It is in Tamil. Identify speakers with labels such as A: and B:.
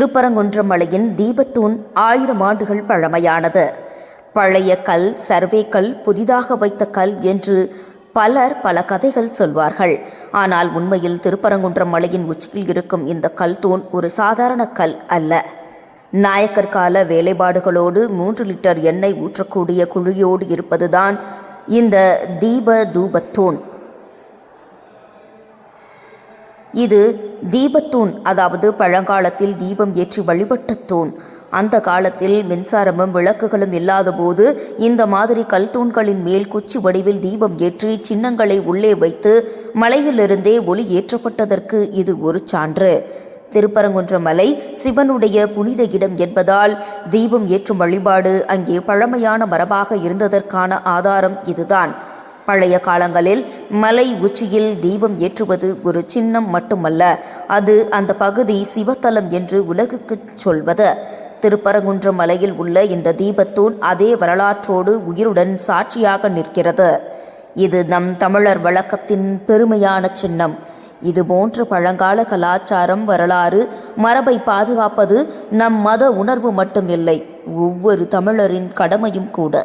A: திருப்பரங்குன்றம் மலையின் தீபத்தூண் 1000 ஆண்டுகள் பழமையானது. பழைய கல், சர்வே கல், புதிதாக வைத்த கல் என்று பலர் பல கதைகள் சொல்வார்கள். ஆனால் உண்மையில் திருப்பரங்குன்றம் மலையின் உச்சியில் இருக்கும் இந்த கல் தூண் ஒரு சாதாரண கல் அல்ல. நாயக்கர் கால வேலைப்பாடுகளோடு 3 லிட்டர் எண்ணெய் ஊற்றக்கூடிய குழியோடு இருப்பதுதான் இந்த தூபத்தூண். இது தீபத்தூண், அதாவது பழங்காலத்தில் தீபம் ஏற்றி வழிபட்ட தூண். அந்த காலத்தில் மின்சாரமும் விளக்குகளும் இல்லாத போது இந்த மாதிரி கல் தூண்களின் மேல் குச்சி வடிவில் தீபம் ஏற்றி சின்னங்களை உள்ளே வைத்து மலையிலிருந்தே ஒளி ஏற்றப்பட்டதற்கு இது ஒரு சான்று. திருப்பரங்குன்றம் மலை சிவனுடைய புனித இடம் என்பதால் தீபம் ஏற்றும் வழிபாடு அங்கே பழமையான மரபாக இருந்ததற்கான ஆதாரம் இதுதான். பழைய காலங்களில் மலை உச்சியில் தீபம் ஏற்றுவது ஒரு சின்னம் மட்டுமல்ல, அது அந்த பகுதி சிவத்தலம் என்று உலகுக்கு சொல்வது. திருப்பரங்குன்றம் மலையில் உள்ள இந்த தீபத்தூண் அதே வரலாற்றோடு உயிருடன் சாட்சியாக நிற்கிறது. இது நம் தமிழர் வழக்கத்தின் பெருமையான சின்னம். இது போன்ற பழங்கால கலாச்சாரம், வரலாறு, மரபை பாதுகாப்பது நம் மத உணர்வு மட்டுமில்லை, ஒவ்வொரு தமிழரின் கடமையும் கூட.